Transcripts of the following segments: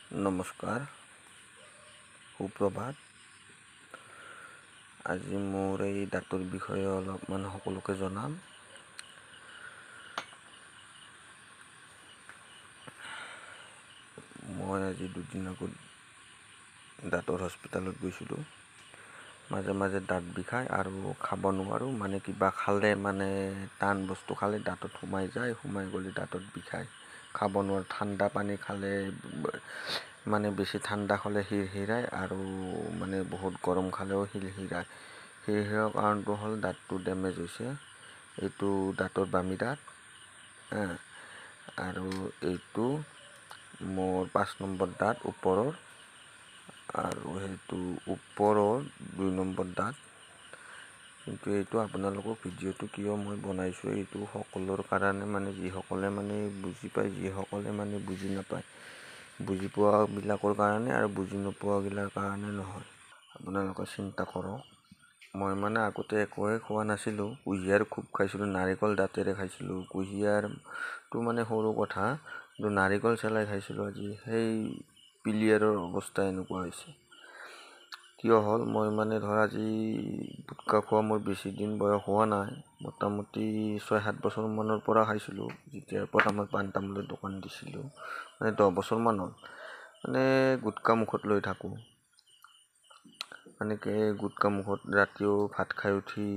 নমস্কাৰ, সুপ্ৰভাত। আজি মোৰ এই দাঁতৰ বিষয়ে অলপমান সকলোকে জনাম। মই আজি দুদিন আগত দাঁতৰ হস্পিটালত গৈছিলোঁ। মাজে মাজে দাঁত বিষায় আৰু খাব নোৱাৰোঁ, মানে কিবা খালে মানে টান বস্তু খালে দাঁতত সোমাই যায়, সোমাই গ'লে দাঁতত বিষায়, খাব নোৱাৰোঁ। ঠাণ্ডা পানী খালে মানে বেছি ঠাণ্ডা খালে হিৰহিৰাই আৰু মানে বহুত গৰম খালেও হিৰহিৰাই। হিৰহিৰৰ কাৰণটো হ'ল দাঁতটো ডেমেজ হৈছে। এইটো দাঁতৰ বামী দাঁত আৰু এইটো মোৰ 5 নম্বৰ দাঁত ওপৰৰ, আৰু সেইটো ওপৰৰ 2 নম্বৰ দাঁত। কিন্তু এইটো আপোনালোকৰ ভিডিঅ'টো কিয় মই বনাইছোঁ, এইটো সকলোৰ কাৰণে, মানে যিসকলে মানে বুজি পায়, যিসকলে মানে বুজি নাপায়, বুজি পোৱাবিলাকৰ কাৰণে আৰু বুজি নোপোৱাবিলাকৰ কাৰণে নহয়। আপোনালোকে চিন্তা কৰক, মই মানে আগতে একোৱে খোৱা নাছিলোঁ। কুঁহিয়াৰ খুব খাইছিলোঁ, নাৰিকল দাঁতেৰে খাইছিলোঁ। কুঁহিয়াৰটো মানে সৰু কথা, কিন্তু নাৰিকল চেলাই খাইছিলোঁ। আজি সেই পিলিয়াৰৰ অৱস্থা এনেকুৱা হৈছে। কিয় হ'ল, মই মানে আজি গুটখা খোৱা মোৰ বেছি দিন বয়স হোৱা নাই। মোটামুটি 6-7 বছৰমানৰ পৰা খাইছিলোঁ, যেতিয়াৰ পৰা মই পাণ তামোলৰ দোকান দিছিলোঁ, মানে 10 বছৰমান হ'ল। মানে গুটখা মুখত লৈ থাকোঁ, মানে কি গুটখা মুখত ৰাতিও ভাত খাই উঠি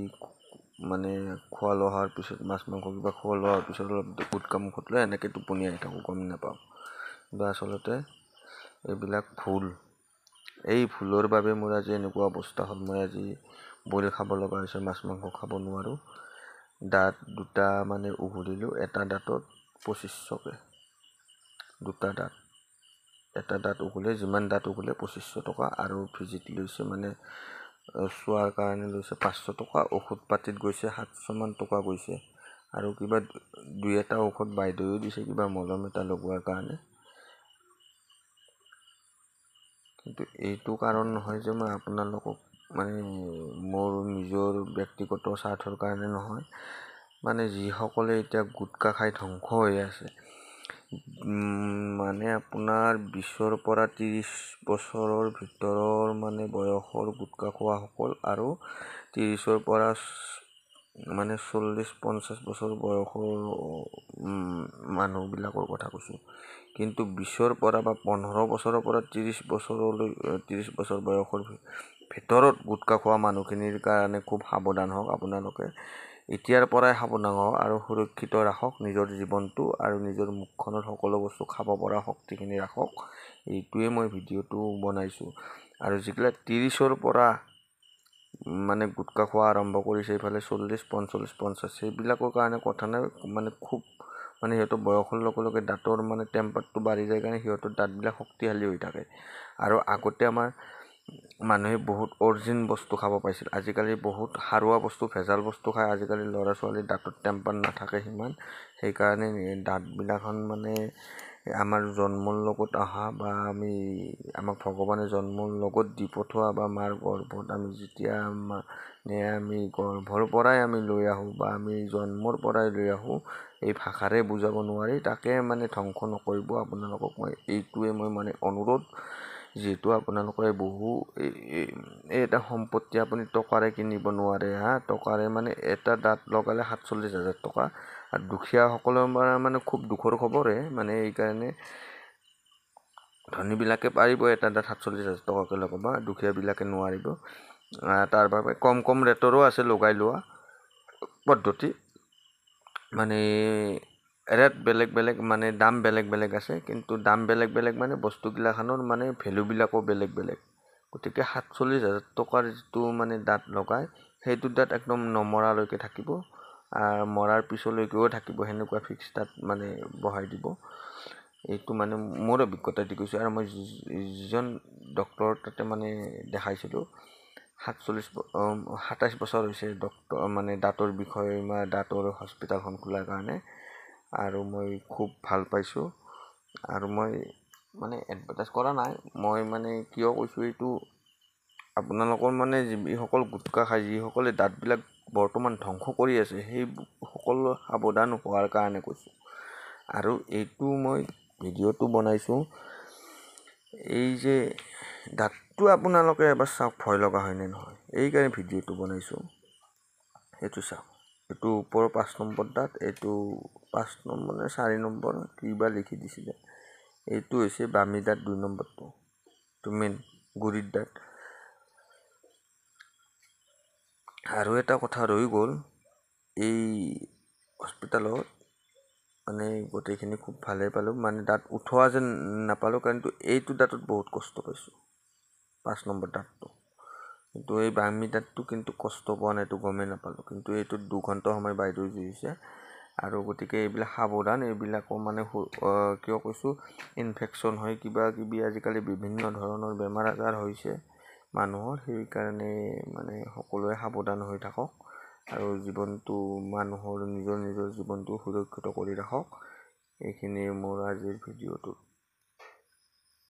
মানে খোৱা লোৱাৰ পিছত মাছ মাংস কিবা খোৱা লোৱাৰ পিছত অলপ গুটখা মুখত লৈ এনেকৈ টোপনি আহি থাকোঁ, গম নাপাওঁ। কিন্তু আচলতে এইবিলাক ভুল। এই ভুলৰ বাবে মোৰ আজি এনেকুৱা অৱস্থা হ'ল। মই আজি বইল খাব লগা হৈছে, মাছ মাংস খাব নোৱাৰোঁ। দাঁত দুটা মানে উঘলিলোঁ, এটা দাঁতত 2500কৈ, দুটা দাঁত। এটা দাঁত উঘলে, যিমান দাঁত উঘলে 2500 টকা, আৰু ভিজিট লৈছে, মানে চোৱাৰ কাৰণে লৈছে 500 টকা, ঔষধ পাতিত গৈছে 700মান টকা গৈছে, আৰু কিবা 2-এটা ঔষধ বাইদেৱেও দিছে, কিবা মলম এটা লগোৱাৰ কাৰণে। কিন্তু এইটো কাৰণ নহয় যে মই আপোনালোকক মানে মোৰ নিজৰ ব্যক্তিগত স্বাৰ্থৰ কাৰণে নহয়, মানে যিসকলে এতিয়া গুটখা খাই ধ্বংস হৈ আছে, মানে আপোনাৰ 20ৰ পৰা 30 বছৰৰ ভিতৰৰ মানে বয়সৰ গুটখা খোৱাসকল, আৰু 30ৰ পৰা মানে 40-50 বছৰ বয়সৰ মানুহবিলাকৰ কথা কৈছোঁ। কিন্তু 20ৰ পৰা বা 15 বছৰৰ পৰা 30 বছৰ বয়সৰ ভিতৰত গুটখা খোৱা মানুহখিনিৰ কাৰণে খুব সাৱধান হওক। আপোনালোকে এতিয়াৰ পৰাই সাৱধান হওক আৰু সুৰক্ষিত ৰাখক নিজৰ জীৱনটো, আৰু নিজৰ মুখখনত সকলো বস্তু খাব পৰা শক্তিখিনি ৰাখক। এইটোৱে মই ভিডিঅ'টো বনাইছোঁ। আৰু যিবিলাক 30ৰ পৰা মানে গুটখা খোৱা আৰম্ভ কৰিছে, এইফালে 40-45-50, সেইবিলাকৰ কাৰণে কথা নাই, মানে খুব মানে সিহঁতৰ বয়সৰ লগে লগে দাঁতৰ মানে টেম্পাৰটো বাঢ়ি যায় কাৰণে সিহঁতৰ দাঁতবিলাক শক্তিশালী হৈ থাকে। আৰু আগতে আমাৰ মানুহে বহুত অৰিজিন বস্তু খাব পাইছিল, আজিকালি বহুত সাৰুৱা বস্তু, ভেজাল বস্তু খায়। আজিকালি ল'ৰা ছোৱালীৰ দাঁতত টেম্পাৰ নাথাকে সিমান, সেইকাৰণে দাঁতবিলাখন মানে আমাৰ জন্মৰ লগত অহা, বা আমাক ভগৱানে জন্মৰ লগত দি পঠোৱা, বা মাৰ গৰ্ভত আমি যেতিয়া আমি গৰ্ভৰ পৰাই আমি লৈ আহোঁ, বা আমি জন্মৰ পৰাই লৈ আহোঁ, এই ভাষাৰে বুজাব নোৱাৰি। তাকে মানে ধ্বংস নকৰিব আপোনালোকক মই এইটোৱে মই মানে অনুৰোধ। যিহেতু আপোনালোকে এটা সম্পত্তি আপুনি টকাৰে কিনিব নোৱাৰে, টকাৰে মানে এটা দাঁত লগালে 47,000 টকা, আৰু দুখীয়াসকলৰ মানে খুব দুখৰ খবৰে, মানে এইকাৰণে ধনীবিলাকে পাৰিব এটা দাঁত 47,000 টকাকৈ লগাব, দুখীয়াবিলাকে নোৱাৰিব। তাৰ বাবে কম ৰেটৰো আছে লগাই লোৱা পদ্ধতি, মানে ৰেট বেলেগ বেলেগ, মানে দাম বেলেগ বেলেগ আছে, কিন্তু দাম বেলেগ বেলেগ মানে বস্তুগিলাখনৰ মানে ভেলুবিলাকো বেলেগ বেলেগ। গতিকে 47,000 টকাৰ যিটো মানে দাঁত লগায়, সেইটো দাঁত একদম নমৰালৈকে থাকিব, মৰাৰ পিছলৈকেও থাকিব, সেনেকুৱা ফিক্স দাঁত মানে বহাই দিব। এইটো মানে মোৰ অভিজ্ঞতা দি কৈছোঁ। আৰু মই যিজন ডক্টৰ তাতে মানে দেখাইছিলোঁ, 27 বছৰ হৈছে ডক্টৰ, মানে দাঁতৰ বিষয়ে দাঁতৰ হস্পিটালখন খোলাৰ কাৰণে, আৰু মই খুব ভাল পাইছোঁ। আৰু মই মানে এডভাৰটাইজ কৰা নাই, মই মানে কিয় কৈছোঁ, এইটো আপোনালোকৰ মানে যিসকল গুটখা খায়, যিসকলে দাঁতবিলাক বৰ্তমান ধ্বংস কৰি আছে, সেই সকলো সাৱধান হোৱাৰ কাৰণে কৈছোঁ। আৰু এইটো মই ভিডিঅ'টো বনাইছোঁ এই যে দাঁতটো আপোনালোকে এবাৰ চাওক, ভয় লগা হয়নে নহয়। এইকাৰণে ভিডিঅ'টো বনাইছোঁ। সেইটো চাওক, এইটো ওপৰৰ 5 নম্বৰ দাঁত, এইটো 5 নম্বৰ নে 4 নম্বৰ কিবা লিখি দিছিলে। এইটো হৈছে বামী দাঁত 2 নম্বৰটো, এইটো মেইন গুৰিৰ দাঁত। আৰু এটা কথা ৰৈ গ'ল, এই হস্পিটেলত মানে গোটেইখিনি খুব ভালে পালোঁ, মানে দাঁত উঠোৱা যেন নাপালোঁ, কাৰণ এইটো দাঁতত বহুত কষ্ট পাইছোঁ, 5 নম্বৰ দাঁতটো। কিন্তু এই বামী দাঁতটো কিন্তু কষ্ট পোৱা নাই, এইটো গমেই নাপালোঁ। কিন্তু এইটোত 2 ঘণ্টা সময় বাইদেউ জুৰিছে। আৰু গতিকে এইবিলাক সাৱধান, এইবিলাকো মানে কিয় কৈছোঁ, ইনফেকশ্যন হয়, কিবা কিবি আজিকালি বিভিন্ন ধৰণৰ বেমাৰ আজাৰ হৈছে মানুহৰ। সেইকাৰণে মানে সকলোৱে সাৱধান হৈ থাকক আৰু জীৱনটো মানুহৰ নিজৰ জীৱনটো সুৰক্ষিত কৰি ৰাখক। এইখিনিয়ে মোৰ আজিৰ ভিডিঅ'টো।